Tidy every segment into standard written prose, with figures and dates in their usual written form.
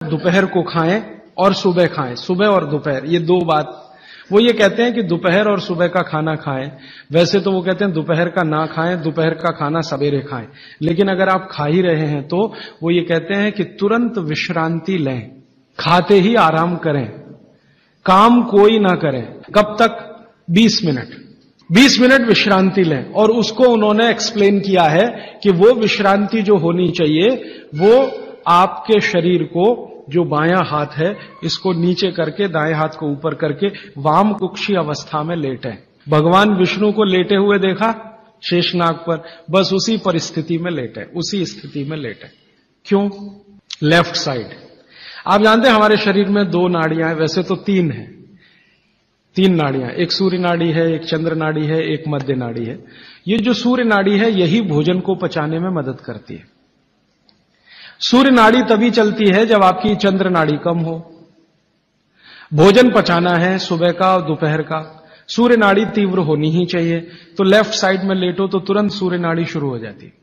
दोपहर को खाएं और सुबह खाएं, सुबह और दोपहर, ये दो बात। वो ये कहते हैं कि दोपहर और सुबह का खाना खाएं, वैसे तो वो कहते हैं दोपहर का ना खाएं, दोपहर का खाना सवेरे खाएं, लेकिन अगर आप खा ही रहे हैं तो वो ये कहते हैं कि तुरंत विश्रांति लें, खाते ही आराम करें, काम कोई ना करें। कब तक? 20 मिनट, 20 मिनट विश्रांति लें। और उसको उन्होंने एक्सप्लेन किया है कि वो विश्रांति जो होनी चाहिए वो आपके शरीर को, जो बायां हाथ है इसको नीचे करके दाएं हाथ को ऊपर करके वाम कुक्षी अवस्था में लेटें। भगवान विष्णु को लेटे हुए देखा शेषनाग पर, बस उसी परिस्थिति में लेटें, उसी स्थिति में लेटें। क्यों? Left side. आप जानते हैं हमारे शरीर में दो नाड़ियां हैं, वैसे तो तीन है, तीन नाड़ियां, एक सूर्य नाड़ी है, एक चंद्र नाड़ी है, एक मध्य नाड़ी है। ये जो सूर्य नाड़ी है यही भोजन को पचाने में मदद करती है। सूर्य नाड़ी तभी चलती है जब आपकी चंद्र नाड़ी कम हो। भोजन पचाना है सुबह का और दोपहर का, सूर्य नाड़ी तीव्र होनी ही चाहिए। तो लेफ्ट साइड में लेटो तो तुरंत सूर्य नाड़ी शुरू हो जाती है।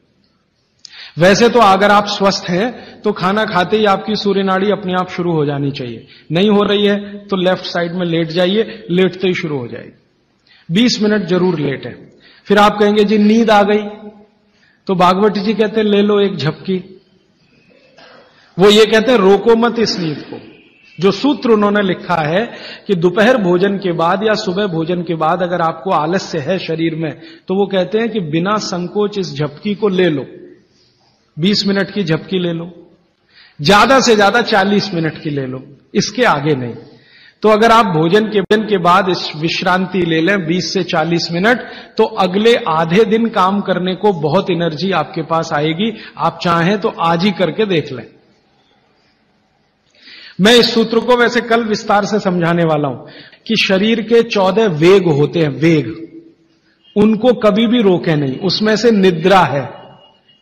वैसे तो अगर आप स्वस्थ हैं तो खाना खाते ही आपकी सूर्य नाड़ी अपने आप शुरू हो जानी चाहिए, नहीं हो रही है तो लेफ्ट साइड में लेट जाइए, लेटते ही शुरू हो जाएगी। 20 मिनट जरूर लेटें। फिर आप कहेंगे जी नींद आ गई, तो भागवत जी कहते हैं ले लो एक झपकी। वो ये कहते हैं रोको मत इस नींद को। जो सूत्र उन्होंने लिखा है कि दोपहर भोजन के बाद या सुबह भोजन के बाद अगर आपको आलस्य है शरीर में, तो वो कहते हैं कि बिना संकोच इस झपकी को ले लो, 20 मिनट की झपकी ले लो, ज्यादा से ज्यादा 40 मिनट की ले लो, इसके आगे नहीं। तो अगर आप भोजन के बाद इस विश्रांति ले लें 20 से 40 मिनट, तो अगले आधे दिन काम करने को बहुत एनर्जी आपके पास आएगी। आप चाहें तो आज ही करके देख लें। मैं इस सूत्र को वैसे कल विस्तार से समझाने वाला हूं कि शरीर के 14 वेग होते हैं, वेग, उनको कभी भी रोके नहीं। उसमें से निद्रा है,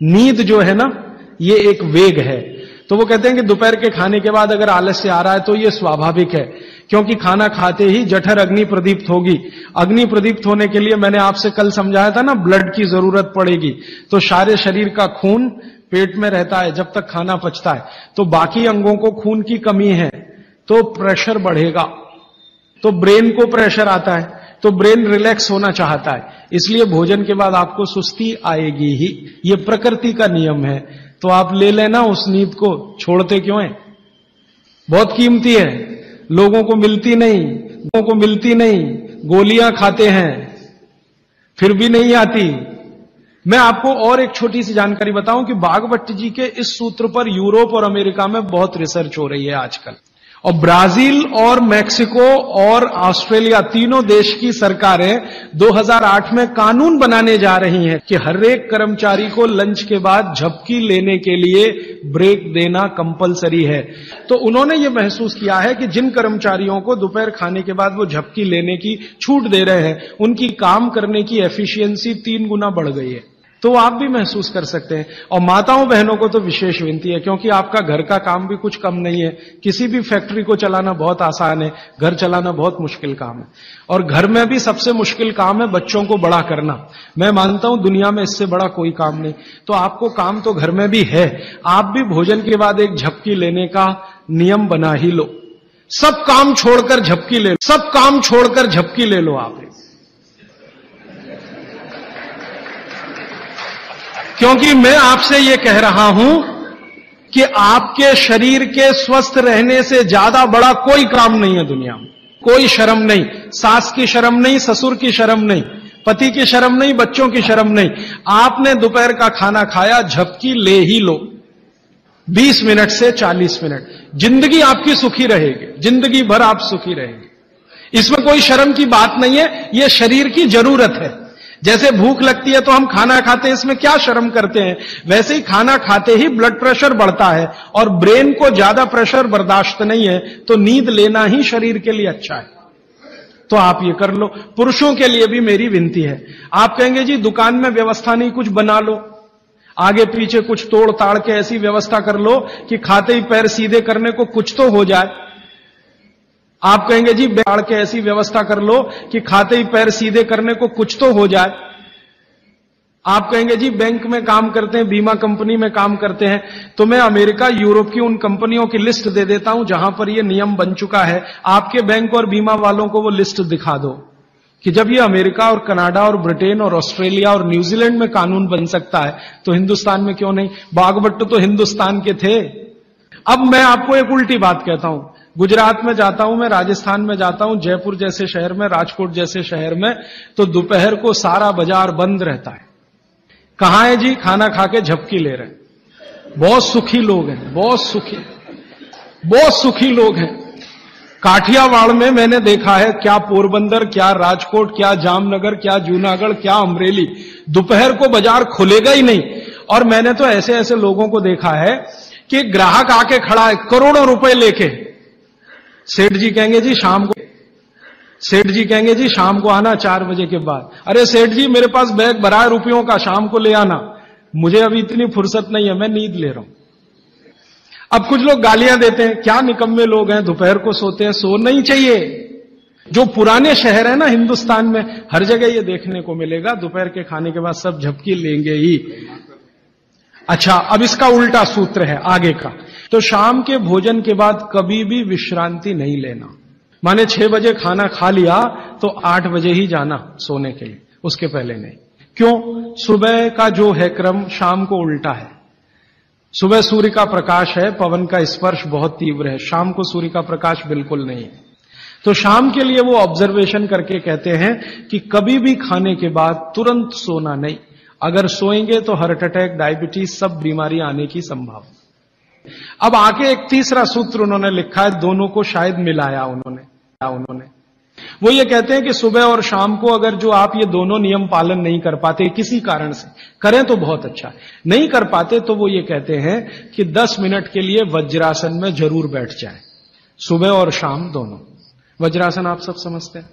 नींद जो है ना, ये एक वेग है। तो वो कहते हैं कि दोपहर के खाने के बाद अगर आलस्य आ रहा है तो ये स्वाभाविक है, क्योंकि खाना खाते ही जठर अग्नि प्रदीप्त होगी। अग्नि प्रदीप्त होने के लिए मैंने आपसे कल समझाया था ना, ब्लड की जरूरत पड़ेगी। तो सारे शरीर का खून पेट में रहता है जब तक खाना पचता है, तो बाकी अंगों को खून की कमी है तो प्रेशर बढ़ेगा, तो ब्रेन को प्रेशर आता है, तो ब्रेन रिलैक्स होना चाहता है, इसलिए भोजन के बाद आपको सुस्ती आएगी ही। ये प्रकृति का नियम है। तो आप ले लेना उस नींद को, छोड़ते क्यों है? बहुत कीमती है, लोगों को मिलती नहीं, लोगों को मिलती नहीं, गोलियां खाते हैं फिर भी नहीं आती। मैं आपको और एक छोटी सी जानकारी बताऊं कि भागवत जी के इस सूत्र पर यूरोप और अमेरिका में बहुत रिसर्च हो रही है आजकल, और ब्राजील और मैक्सिको और ऑस्ट्रेलिया, तीनों देश की सरकारें 2008 में कानून बनाने जा रही हैं कि हर एक कर्मचारी को लंच के बाद झपकी लेने के लिए ब्रेक देना कंपलसरी है। तो उन्होंने ये महसूस किया है कि जिन कर्मचारियों को दोपहर खाने के बाद वो झपकी लेने की छूट दे रहे हैं, उनकी काम करने की एफिशिएंसी 3 गुना बढ़ गई है। तो आप भी महसूस कर सकते हैं। और माताओं बहनों को तो विशेष विनती है, क्योंकि आपका घर का काम भी कुछ कम नहीं है। किसी भी फैक्ट्री को चलाना बहुत आसान है, घर चलाना बहुत मुश्किल काम है। और घर में भी सबसे मुश्किल काम है बच्चों को बड़ा करना। मैं मानता हूं दुनिया में इससे बड़ा कोई काम नहीं। तो आपको काम तो घर में भी है, आप भी भोजन के बाद एक झपकी लेने का नियम बना ही लो। सब काम छोड़कर झपकी ले लो, सब काम छोड़कर झपकी ले लो आप। क्योंकि मैं आपसे यह कह रहा हूं कि आपके शरीर के स्वस्थ रहने से ज्यादा बड़ा कोई काम नहीं है दुनिया में। कोई शर्म नहीं, सास की शर्म नहीं, ससुर की शर्म नहीं, पति की शर्म नहीं, बच्चों की शर्म नहीं। आपने दोपहर का खाना खाया, झपकी ले ही लो, 20 मिनट से 40 मिनट। जिंदगी आपकी सुखी रहेगी, जिंदगी भर आप सुखी रहेंगे। इसमें कोई शर्म की बात नहीं है, यह शरीर की जरूरत है। जैसे भूख लगती है तो हम खाना खाते हैं, इसमें क्या शर्म करते हैं? वैसे ही खाना खाते ही ब्लड प्रेशर बढ़ता है और ब्रेन को ज्यादा प्रेशर बर्दाश्त नहीं है, तो नींद लेना ही शरीर के लिए अच्छा है। तो आप ये कर लो। पुरुषों के लिए भी मेरी विनती है। आप कहेंगे जी दुकान में व्यवस्था नहीं, कुछ बना लो, आगे पीछे कुछ तोड़ ताड़ के ऐसी व्यवस्था कर लो कि खाते ही पैर सीधे करने को कुछ तो हो जाए। आप कहेंगे जी बैठ के ऐसी व्यवस्था कर लो कि खाते ही पैर सीधे करने को कुछ तो हो जाए। आप कहेंगे जी बैंक में काम करते हैं, बीमा कंपनी में काम करते हैं, तो मैं अमेरिका, यूरोप की उन कंपनियों की लिस्ट दे देता हूं जहां पर यह नियम बन चुका है। आपके बैंक और बीमा वालों को वो लिस्ट दिखा दो कि जब ये अमेरिका और कनाडा और ब्रिटेन और ऑस्ट्रेलिया और न्यूजीलैंड में कानून बन सकता है तो हिंदुस्तान में क्यों नहीं। बागभट्ट तो हिंदुस्तान के थे। अब मैं आपको एक उल्टी बात कहता हूं, गुजरात में जाता हूं, मैं राजस्थान में जाता हूं, जयपुर जैसे शहर में, राजकोट जैसे शहर में, तो दोपहर को सारा बाजार बंद रहता है। कहां है जी? खाना खा के झपकी ले रहे हैं। बहुत सुखी लोग हैं, बहुत सुखी लोग हैं। काठियावाड़ में मैंने देखा है, क्या पोरबंदर, क्या राजकोट, क्या जामनगर, क्या जूनागढ़, क्या अमरेली, दोपहर को बाजार खुलेगा ही नहीं। और मैंने तो ऐसे ऐसे लोगों को देखा है कि ग्राहक आके खड़ा है करोड़ों रुपए लेके, सेठ जी कहेंगे जी शाम को आना 4 बजे के बाद। अरे सेठ जी मेरे पास बैग भरा है रुपयों का, शाम को ले आना, मुझे अभी इतनी फुर्सत नहीं है, मैं नींद ले रहा हूं। अब कुछ लोग गालियां देते हैं, क्या निकम्मे लोग हैं, दोपहर को सोते हैं। सो नहीं चाहिए। जो पुराने शहर है ना हिंदुस्तान में, हर जगह ये देखने को मिलेगा, दोपहर के खाने के बाद सब झपकी लेंगे ही। अच्छा, अब इसका उल्टा सूत्र है आगे का, तो शाम के भोजन के बाद कभी भी विश्रांति नहीं लेना। माने 6 बजे खाना खा लिया तो 8 बजे ही जाना सोने के लिए, उसके पहले नहीं। क्यों? सुबह का जो है क्रम शाम को उल्टा है। सुबह सूर्य का प्रकाश है, पवन का स्पर्श बहुत तीव्र है, शाम को सूर्य का प्रकाश बिल्कुल नहीं है। तो शाम के लिए वो ऑब्जर्वेशन करके कहते हैं कि कभी भी खाने के बाद तुरंत सोना नहीं। अगर सोएंगे तो हार्ट अटैक, डायबिटीज, सब बीमारी आने की संभावना। अब आके एक तीसरा सूत्र उन्होंने लिखा है, दोनों को शायद मिलाया उन्होंने। वो ये कहते हैं कि सुबह और शाम को अगर जो आप ये दोनों नियम पालन नहीं कर पाते किसी कारण से, करें तो बहुत अच्छा है, नहीं कर पाते तो वो ये कहते हैं कि 10 मिनट के लिए वज्रासन में जरूर बैठ जाए, सुबह और शाम दोनों। वज्रासन आप सब समझते हैं,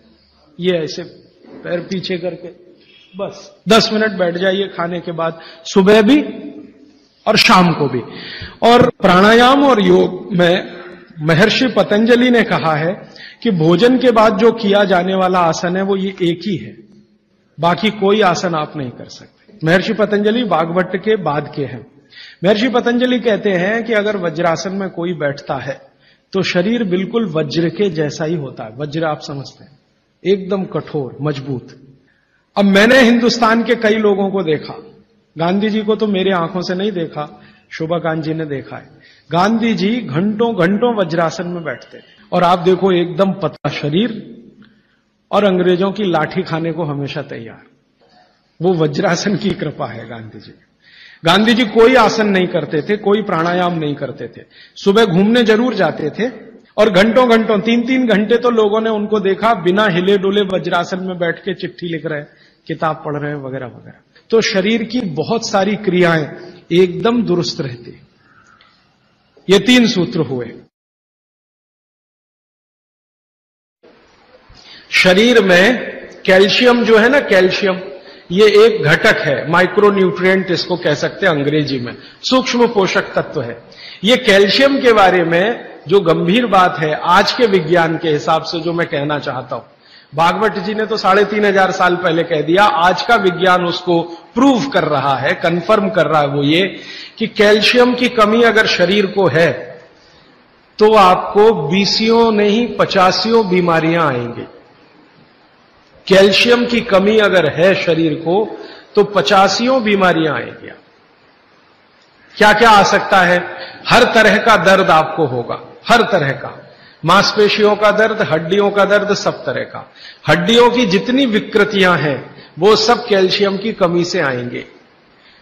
ये ऐसे पैर पीछे करके बस 10 मिनट बैठ जाइए खाने के बाद, सुबह भी और शाम को भी। और प्राणायाम और योग में महर्षि पतंजलि ने कहा है कि भोजन के बाद जो किया जाने वाला आसन है वो ये एक ही है, बाकी कोई आसन आप नहीं कर सकते। महर्षि पतंजलि बागभट्ट के बाद के हैं। महर्षि पतंजलि कहते हैं कि अगर वज्रासन में कोई बैठता है तो शरीर बिल्कुल वज्र के जैसा ही होता है। वज्र आप समझते हैं, एकदम कठोर मजबूत। अब मैंने हिंदुस्तान के कई लोगों को देखा, गांधी जी को तो मेरे आंखों से नहीं देखा, शोभाकांत जी ने देखा है। गांधी जी घंटों घंटों वज्रासन में बैठते थे और आप देखो एकदम पतला शरीर और अंग्रेजों की लाठी खाने को हमेशा तैयार। वो वज्रासन की कृपा है गांधी जी। गांधी जी कोई आसन नहीं करते थे, कोई प्राणायाम नहीं करते थे। सुबह घूमने जरूर जाते थे और घंटों घंटों 3-3 घंटे तो लोगों ने उनको देखा बिना हिले डुले वज्रासन में बैठ के चिट्ठी लिख रहे, किताब पढ़ रहे वगैरह वगैरह। तो शरीर की बहुत सारी क्रियाएं एकदम दुरुस्त रहती। ये 3 सूत्र हुए। शरीर में कैल्शियम जो है ना, कैल्शियम ये एक घटक है, माइक्रो न्यूट्रिएंट इसको कह सकते हैं अंग्रेजी में, सूक्ष्म पोषक तत्व है। ये कैल्शियम के बारे में जो गंभीर बात है आज के विज्ञान के हिसाब से जो मैं कहना चाहता हूं, भागवत जी ने तो 3500 साल पहले कह दिया, आज का विज्ञान उसको प्रूव कर रहा है, कंफर्म कर रहा है। वो ये कि कैल्शियम की कमी अगर शरीर को है तो आपको 20 नहीं 50 बीमारियां आएंगी। कैल्शियम की कमी अगर है शरीर को तो 50 बीमारियां आएंगी। क्या क्या आ सकता है? हर तरह का दर्द आपको होगा, हर तरह का, मांसपेशियों का दर्द, हड्डियों का दर्द, सब तरह का। हड्डियों की जितनी विकृतियां हैं वो सब कैल्शियम की कमी से आएंगे।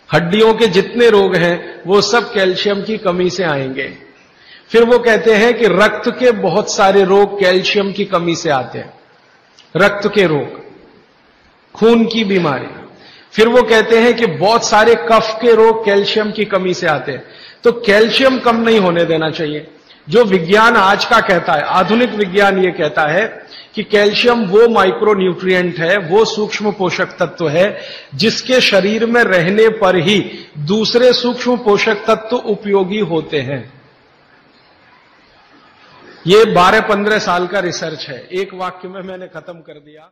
हड्डियों के जितने रोग हैं वो सब कैल्शियम की कमी से आएंगे। फिर वो कहते हैं कि रक्त के बहुत सारे रोग कैल्शियम की कमी से आते हैं, रक्त के रोग, खून की बीमारी। फिर वो कहते हैं कि बहुत सारे कफ के रोग कैल्शियम की कमी से आते हैं। तो कैल्शियम कम नहीं होने देना चाहिए। जो विज्ञान आज का कहता है, आधुनिक विज्ञान ये कहता है कि कैल्शियम वो माइक्रो न्यूट्रिएंट है, वो सूक्ष्म पोषक तत्व है जिसके शरीर में रहने पर ही दूसरे सूक्ष्म पोषक तत्व उपयोगी होते हैं। ये 12-15 साल का रिसर्च है, एक वाक्य में मैंने खत्म कर दिया।